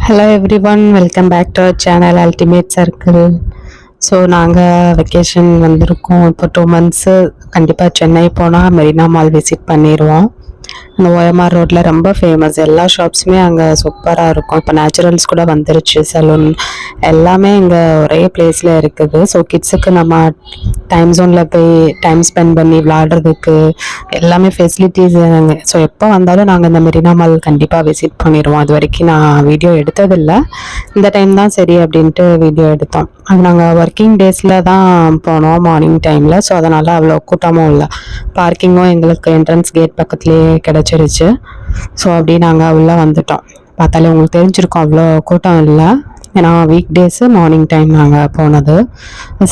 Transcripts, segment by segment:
Hello everyone, welcome back to our channel Ultimate Circle. So நாங்கள் vacation வந்திருக்கோம். இப்போ 2 months கண்டிப்பாக சென்னை போனால் மெரினா மால் விசிட் பண்ணிடுவோம். அந்த ஓஎம்ஆர் ரோட்டில் ரொம்ப ஃபேமஸ், எல்லா ஷாப்ஸுமே அங்கே சூப்பராக இருக்கும். இப்போ நேச்சுரல்ஸ் கூட வந்துருச்சு, சலூன் எல்லாமே இங்கே ஒரே பிளேஸில் இருக்குது. ஸோ கிட்ஸுக்கு நம்ம டைம் ஜோனில் போய் டைம் ஸ்பெண்ட் பண்ணி விளாடுறதுக்கு எல்லாமே ஃபெசிலிட்டிஸ். ஸோ எப்போ வந்தாலும் நாங்கள் இந்த மெரினா மால் கண்டிப்பாக விசிட் பண்ணிடுவோம். அது வரைக்கும் நான் வீடியோ எடுத்ததில்லை, இந்த டைம் தான் சரி அப்படின்ட்டு வீடியோ எடுத்தோம். அது நாங்கள் ஒர்க்கிங் டேஸில் தான் போனோம், மார்னிங் டைமில். ஸோ அதனால் அவ்வளோ கூட்டமும் இல்லை, பார்க்கிங்கும் எங்களுக்கு என்ட்ரன்ஸ் கேட் பக்கத்துலேயே கிடச்சிருச்சு. ஸோ அப்படி நாங்கள் உள்ளே வந்துட்டோம். பார்த்தாலே உங்களுக்கு தெரிஞ்சிருக்கோம், அவ்வளோ கூட்டம் இல்லை. ஏன்னா வீக் டேஸு மார்னிங் டைம் நாங்கள் போனது.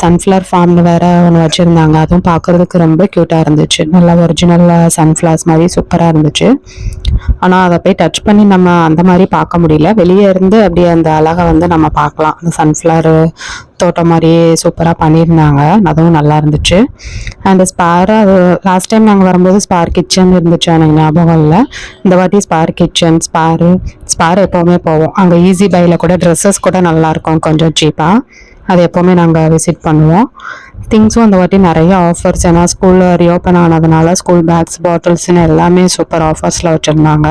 சன்ஃப்ளவர் ஃபார்ம்னு வேறு ஒன்று வச்சுருந்தாங்க, அதுவும் பார்க்குறதுக்கு ரொம்ப க்யூட்டாக இருந்துச்சு. நல்லா ஒரிஜினல் சன்ஃப்ளவர்ஸ் மாதிரி சூப்பராக இருந்துச்சு. ஆனால் அதை போய் டச் பண்ணி நம்ம அந்த மாதிரி பார்க்க முடியல. வெளியே இருந்து அப்படியே அந்த அழகை வந்து நம்ம பார்க்கலாம். அந்த சன்ஃப்ளவர் தோட்டம் மாதிரியே சூப்பராக பண்ணியிருந்தாங்க, அதுவும் நல்லா இருந்துச்சு. அண்ட் ஸ்பார், அது லாஸ்ட் டைம் நாங்கள் வரும்போது ஸ்பார் கிச்சன் இருந்துச்சு, எனக்கு ஞாபகம் இல்லை. இந்த வாட்டி ஸ்பார் கிச்சன், ஸ்பார் எப்போவுமே போவோம். அங்கே ஈஸி பையில் கூட ட்ரெஸ்ஸஸ் கூட நல்லாயிருக்கும், கொஞ்சம் சீப்பாக. அது எப்போவுமே நாங்கள் விசிட் பண்ணுவோம். திங்ஸும் அந்த வாட்டி நிறைய ஆஃபர்ஸ், ஏன்னா ஸ்கூல் ரீஓப்பன் ஆனதுனால ஸ்கூல் பேக்ஸ், பாட்டில்ஸ்னு எல்லாமே சூப்பர் ஆஃபர்ஸில் வச்சுருந்தாங்க.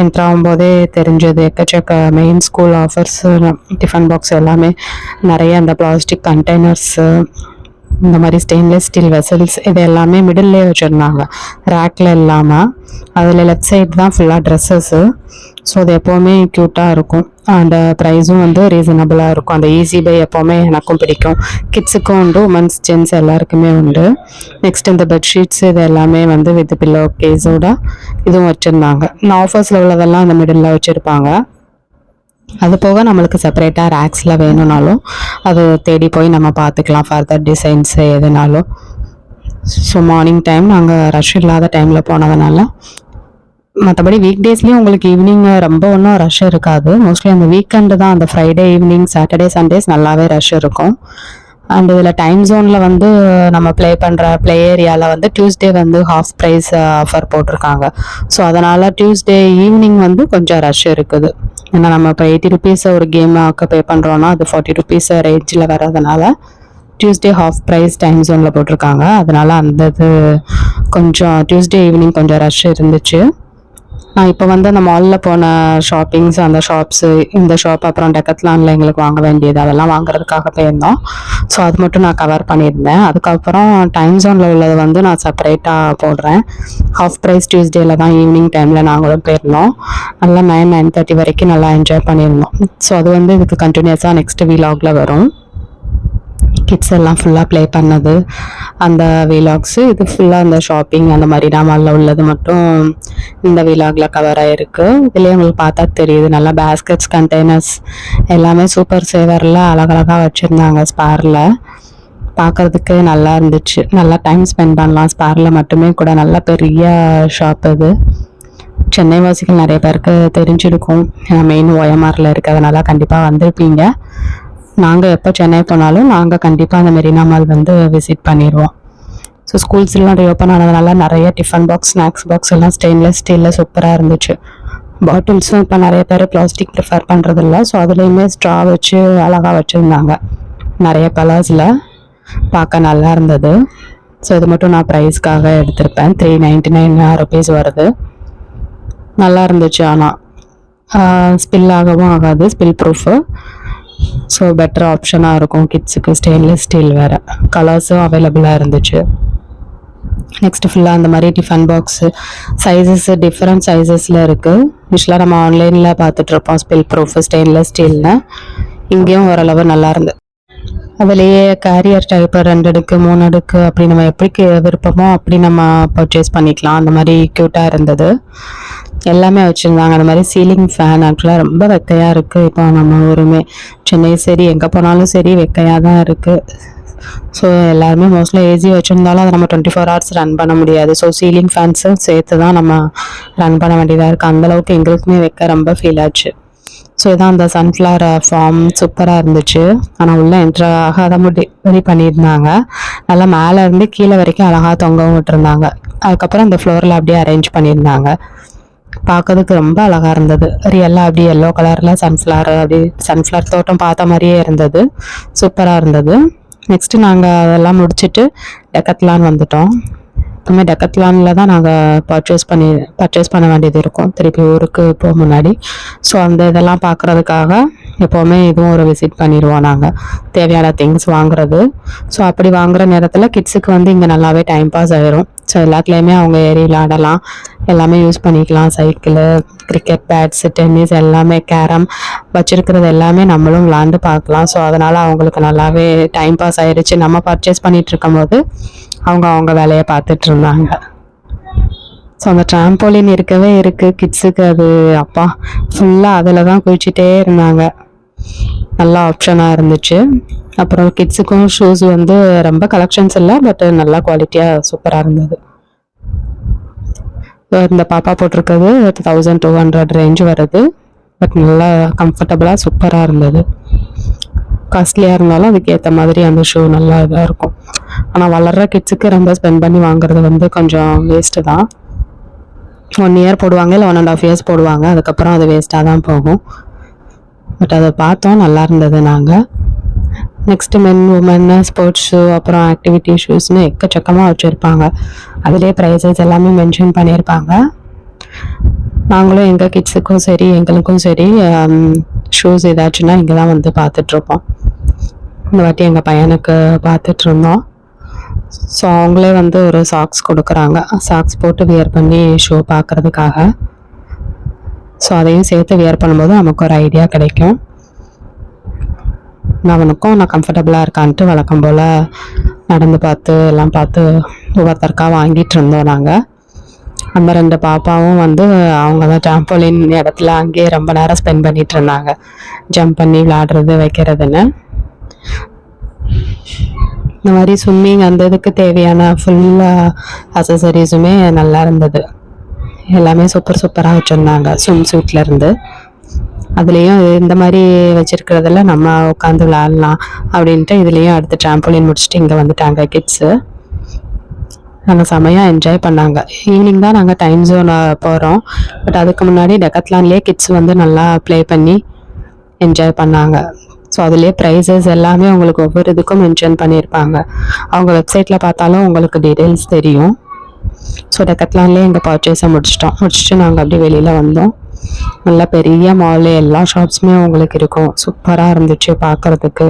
என்ட்ரு ஆகும்போதே தெரிஞ்சது, எக்கச்சக்க main school offers. Tiffin box எல்லாமே நிறைய, அந்த பிளாஸ்டிக் கண்டெய்னர்ஸு, இந்த மாதிரி ஸ்டெயின்லெஸ் ஸ்டீல் வெசல்ஸ், இது எல்லாமே மிடில்லே வச்சுருந்தாங்க, ரேக்கில் இல்லாமல். அதில் லெஃப்ட் சைடு தான் ஃபுல்லாக ட்ரெஸ்ஸஸ்ஸு. ஸோ அது எப்போவுமே க்யூட்டாக இருக்கும். அண்ட் ப்ரைஸும் வந்து ரீசனபிளாக இருக்கும். அந்த ஈஸி பை எப்போவுமே எனக்கும் பிடிக்கும். கிட்ஸுக்கும் உண்டு, உமன்ஸ் ஜென்ஸ் எல்லாருக்குமே உண்டு. நெக்ஸ்ட் இந்த பெட்ஷீட்ஸ் இது எல்லாமே வந்து வித் பில்லோ கேஸோட இதுவும் வச்சுருந்தாங்க. இந்த ஆஃபர்ஸில் உள்ளதெல்லாம் அந்த மிடில் வச்சுருப்பாங்க. அது போக நம்மளுக்கு செப்பரேட்டாக ரேக்ஸில் வேணும்னாலும் அது தேடி போய் நம்ம பார்த்துக்கலாம், ஃபர்தர் டிசைன்ஸு எதுனாலும். ஸோ மார்னிங் டைம் நாங்கள் ரஷ் இல்லாத டைமில் போனதுனால, மற்றபடி வீக் டேஸ்லேயும் உங்களுக்கு ஈவினிங் ரொம்ப ஒன்றும் ரஷ் இருக்காது. மோஸ்ட்லி அந்த வீக்கெண்டு தான், அந்த ஃப்ரைடே ஈவினிங், சாட்டர்டே சண்டேஸ் நல்லாவே ரஷ் இருக்கும். அண்ட் இதில் டைம் ஜோனில் வந்து நம்ம ப்ளே ஏரியாவில் வந்து டியூஸ்டே வந்து ஹாஃப் ப்ரைஸ் ஆஃபர் போட்டிருக்காங்க. ஸோ அதனால் டியூஸ்டே ஈவினிங் வந்து கொஞ்சம் ரஷ் இருக்குது. ஏன்னா நம்ம இப்போ 80 rupees ஒரு கேமாக்க பே பண்ணுறோன்னா அது 40 rupees ரேஞ்சில் வர்றதுனால டியூஸ்டே ஹாஃப் ப்ரைஸ் டைம் ஜோனில் போட்டிருக்காங்க. அதனால் அந்த இது கொஞ்சம் டியூஸ்டே ஈவினிங் கொஞ்சம் ரஷ் இருந்துச்சு. நான் இப்போ வந்து அந்த மாலில் போன ஷாப்பிங்ஸ், அந்த ஷாப்ஸு, இந்த ஷாப், அப்புறம் டெக்கத்லானில் எங்களுக்கு வாங்க வேண்டியது அதெல்லாம் வாங்குறதுக்காக போயிருந்தோம். ஸோ அது மட்டும் நான் கவர் பண்ணியிருந்தேன். அதுக்கப்புறம் டைம் ஜோனில் உள்ளது வந்து நான் செப்பரேட்டாக போடுறேன். ஹாஃப் ப்ரைஸ் டியூஸ்டேயில் தான் ஈவினிங் டைமில் நாங்களும் போயிருந்தோம். நல்லா 9-9:30 வரைக்கும் நல்லா என்ஜாய் பண்ணியிருந்தோம். ஸோ அது வந்து இதுக்கு கண்டினியூஸாக நெக்ஸ்ட் வீலாகில் வரும். கிட்ஸ் எல்லாம் ஃபுல்லாக ப்ளே பண்ணது அந்த வீலாக்ஸு, இது ஃபுல்லாக அந்த ஷாப்பிங் அந்த மாதிரி மாலில் உள்ளது மட்டும் இந்த வீலாகில் கவர் ஆகிருக்கு. இதுலேயே உங்களுக்கு பார்த்தா தெரியுது, நல்லா பேஸ்கெட்ஸ், கண்டெய்னர்ஸ் எல்லாமே சூப்பர் சேவரில் அழகழகாக வச்சுருந்தாங்க. ஸ்பாரில் பார்க்குறதுக்கு நல்லா இருந்துச்சு, நல்லா டைம் ஸ்பெண்ட் பண்ணலாம். ஸ்பாரில் மட்டுமே கூட நல்ல பெரிய ஷாப் இது. சென்னை வாசிகள் நிறைய பேருக்கு தெரிஞ்சிருக்கும், மெயின் ஓஎம்ஆரில் இருக்கிறதுனால கண்டிப்பாக வந்திருப்பீங்க. நாங்கள் எப்போ சென்னை போனாலும் நாங்கள் கண்டிப்பாக அந்த மெரினா மால் வந்து விசிட் பண்ணிடுவோம். ஸோ ஸ்கூல்ஸ் எல்லாம் ரீஓப்பன் ஆனதுனால நிறைய டிஃபன் பாக்ஸ், ஸ்நாக்ஸ் பாக்ஸ் எல்லாம் ஸ்டெயின்லெஸ் ஸ்டீலில் சூப்பராக இருந்துச்சு. பாட்டில்ஸும் இப்போ நிறைய பேர் பிளாஸ்டிக் ப்ரிஃபர் பண்ணுறதில்ல. ஸோ அதுலேயுமே ஸ்ட்ரா வச்சு அழகாக வச்சுருந்தாங்க, நிறைய கலர்ஸில், பார்க்க நல்லா இருந்தது. ஸோ இது மட்டும் நான் ப்ரைஸ்க்காக எடுத்திருப்பேன். 399 rupees வருது. நல்லா இருந்துச்சு. ஆனால் ஸ்பில் ஆகவும் ஆகாது, ஸ்பில் ப்ரூஃபு. ஸோ பெட்டர் ஆப்ஷனாக இருக்கும் கிட்ஸுக்கு. ஸ்டெயின்லெஸ் ஸ்டீல் வேறு, கலர்ஸும் அவைலபிளாக இருந்துச்சு. நெக்ஸ்ட்டு ஃபுல்லாக அந்த மாதிரி டிஃபன் பாக்ஸு, சைஸஸ்ஸு டிஃப்ரெண்ட் சைஸஸில் இருக்குது. யூஸ்வலாக நம்ம ஆன்லைனில் பார்த்துட்ருப்போம் ஸ்பில் ப்ரூஃபு ஸ்டெயின்லெஸ் ஸ்டீல்னு. இங்கேயும் ஓரளவு நல்லா இருந்தது. அதுலேயே கேரியர் டைப்பு 2 அடுக்கு 3 அடுக்கு அப்படி நம்ம எப்படி விருப்பமோ அப்படி நம்ம பர்ச்சேஸ் பண்ணிக்கலாம். அந்த மாதிரி க்யூட்டாக இருந்தது, எல்லாமே வச்சுருந்தாங்க. அந்த மாதிரி சீலிங் ஃபேன் ஆக்சுவலாக ரொம்ப வெக்கையாக இருக்குது. இப்போ நம்ம ஊருமே சென்னை சரி, எங்கே போனாலும் சரி வெக்கையாக தான் இருக்குது. ஸோ எல்லாருமே மோஸ்ட்லி ஏசி வச்சுருந்தாலும் அதை நம்ம 24 hours ரன் பண்ண முடியாது. ஸோ சீலிங் ஃபேன்ஸும் சேர்த்து தான் நம்ம ரன் பண்ண வேண்டியதாக இருக்குது. அந்தளவுக்கு எங்களுக்குமே வெக்க ரொம்ப ஃபீல் ஆச்சு. ஸோ இதான் அந்த சன்ஃப்ளவர் ஃபார்ம் சூப்பராக இருந்துச்சு. ஆனால் உள்ளே என்ட்ரு ஆகாத ரெடி பண்ணியிருந்தாங்க. நல்லா மேலே இருந்து கீழே வரைக்கும் அழகாக தொங்கவும் விட்டுருந்தாங்க. அதுக்கப்புறம் அந்த ஃப்ளோரில் அப்படியே அரேஞ்ச் பண்ணியிருந்தாங்க. பார்க்கறதுக்கு ரொம்ப அழகாக இருந்தது. ரியலாக அப்படி எல்லோ கலரில் சன்ஃப்ளவர் அப்படி சன்ஃப்ளவர் தோட்டம் பார்த்த மாதிரியே இருந்தது. சூப்பராக இருந்தது. நெக்ஸ்ட்டு நாங்கள் அதெல்லாம் முடிச்சுட்டு டெக்கத்லான் வந்துட்டோம். எப்பவுமே டெக்கத்லானில் தான் நாங்கள் பர்ச்சேஸ் பண்ண வேண்டியது இருக்கும் திருப்பி ஊருக்கு போக முன்னாடி. ஸோ அந்த இதெல்லாம் பார்க்குறதுக்காக எப்போவுமே இதுவும் ஒரு விசிட் பண்ணிடுவோம் நாங்கள், தேவையான திங்ஸ் வாங்குறது. ஸோ அப்படி வாங்குகிற நேரத்தில் கிட்ஸுக்கு வந்து இங்கே நல்லாவே டைம் பாஸ் ஆகிரும். ஸோ எல்லாத்துலேயுமே அவங்க ஏறி விளாடலாம், எல்லாமே யூஸ் பண்ணிக்கலாம். சைக்கிளு, கிரிக்கெட் பேட்ஸு, டென்னிஸ் எல்லாமே, கேரம் வச்சுருக்கிறது எல்லாமே நம்மளும் விளாண்டு பார்க்கலாம். ஸோ அதனால் அவங்களுக்கு நல்லாவே டைம் பாஸ் ஆகிடுச்சு. நம்ம பர்ச்சேஸ் பண்ணிகிட்டு இருக்கும் போது அவங்க வேலையை பார்த்துட்டு இருந்தாங்க. ஸோ அந்த ட்ராம்போலின் இருக்கவே இருக்குது கிட்ஸுக்கு. அது அப்பா ஃபுல்லாக அதில் தான் குளிச்சுட்டே இருந்தாங்க. நல்ல ஆப்ஷனாக இருந்துச்சு. அப்புறம் கிட்ஸுக்கும் ஷூஸ் வந்து ரொம்ப கலெக்ஷன்ஸ் இல்லை, பட் நல்லா குவாலிட்டியாக சூப்பராக இருந்தது. இந்த பாப்பா போட்டிருக்கிறது 1200 ரேஞ்சு வருது. பட் நல்லா கம்ஃபர்டபுளாக சூப்பராக இருந்தது. காஸ்ட்லியாக இருந்தாலும் அதுக்கேற்ற மாதிரி அந்த ஷூ நல்லா இதாக இருக்கும். ஆனால் வளர்கிற கிட்ஸுக்கு ரொம்ப ஸ்பெண்ட் பண்ணி வாங்குறது வந்து கொஞ்சம் வேஸ்ட்டு தான். 1 இயர் போடுவாங்க, இல்லை 1.5 இயர்ஸ் போடுவாங்க, அதுக்கப்புறம் அது வேஸ்ட்டாக தான் போகும். பட் அதை பார்த்தோம், நல்லா இருந்தது. நாங்கள் நெக்ஸ்ட்டு மென் உமன் ஸ்போர்ட்ஸ் ஷூ, அப்புறம் ஆக்டிவிட்டி ஷூஸ்னு எக்கச்சக்கமாக வச்சுருப்பாங்க. அதிலே ப்ரைஸஸ் எல்லாமே மென்ஷன் பண்ணியிருப்பாங்க. நாங்களும் எங்கள் கிட்ஸுக்கும் சரி எங்களுக்கும் சரி ஷூஸ் ஏதாச்சுன்னா இங்கே தான் வந்து பார்த்துட்ருப்போம். இந்த வாட்டி எங்கள் பையனுக்கு பார்த்துட்ருந்தோம். ஸோ அவங்களே வந்து ஒரு சாக்ஸ் கொடுக்குறாங்க, சாக்ஸ் போட்டு வியர் பண்ணி ஷூ பார்க்குறதுக்காக. ஸோ அதையும் சேர்த்து வியர் பண்ணும்போது நமக்கு ஒரு ஐடியா கிடைக்கும். நான் கம்ஃபர்டபுளாக இருக்கான்ட்டு வழக்கம் போல் நடந்து பார்த்து எல்லாம் பார்த்து ஒவ்வொருத்தருக்கா வாங்கிட்டு இருந்தோம் நாங்கள். அந்த 2 பாப்பாவும் வந்து அவங்க தான் ட்ராம்போலின் இடத்துல அங்கேயே ரொம்ப நேரம் ஸ்பெண்ட் பண்ணிட்டு இருந்தாங்க, ஜம்ப் பண்ணி விளாடுறது வைக்கிறதுன்னு. இந்த மாதிரி ஸ்விம்மிங் அந்த இதுக்கு தேவையான ஃபுல்லாக அசசரிஸுமே நல்லா இருந்தது. எல்லாமே சூப்பராக வச்சுருந்தாங்க. ஸ்விம் சூட்லேருந்து அதுலேயும் இந்த மாதிரி வச்சுருக்கிறதுல நம்ம உட்காந்து விளாட்லாம் அப்படின்ட்டு இதுலேயும் அடுத்து ட்ராம்போலின் முடிச்சுட்டு இங்கே வந்துட்டாங்க கிட்ஸு. நாங்கள் செமையாக என்ஜாய் பண்ணாங்க. ஈவினிங் தான் நாங்கள் டைம் ஜோன் போகிறோம். பட் அதுக்கு முன்னாடி டெக்கத்லான்லேயே கிட்ஸ் வந்து நல்லா ப்ளே பண்ணி என்ஜாய் பண்ணாங்க. ஸோ அதுலேயே ப்ரைஸஸ் எல்லாமே உங்களுக்கு ஒவ்வொரு இதுக்கும் மென்ஷன் பண்ணியிருப்பாங்க. அவங்க வெப்சைட்டில் பார்த்தாலும் உங்களுக்கு டீட்டெயில்ஸ் தெரியும். ஸோ டெக்கத்லான்லேயே எங்கள் பர்ச்சேஸை முடிச்சுட்டு நாங்கள் அப்படியே வெளியில் வந்தோம். நல்லா பெரிய மால், எல்லா ஷாப்ஸுமே உங்களுக்கு இருக்கும். சூப்பராக இருந்துச்சு பார்க்குறதுக்கு.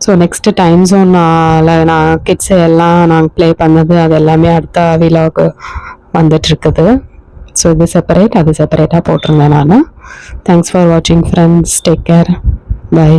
ஸோ நெக்ஸ்ட்டு டைம் ஜோனில் நான் கிட்ஸ் எல்லாம் நாங்கள் ப்ளே பண்ணது அது எல்லாமே அடுத்த விலாக் வந்துட்டுருக்குது. ஸோ இது செப்பரேட், அது செப்பரேட்டாக போட்டிருந்தேன் நான். தேங்க்ஸ் ஃபார் வாட்சிங் ஃப்ரெண்ட்ஸ். Take care. பை.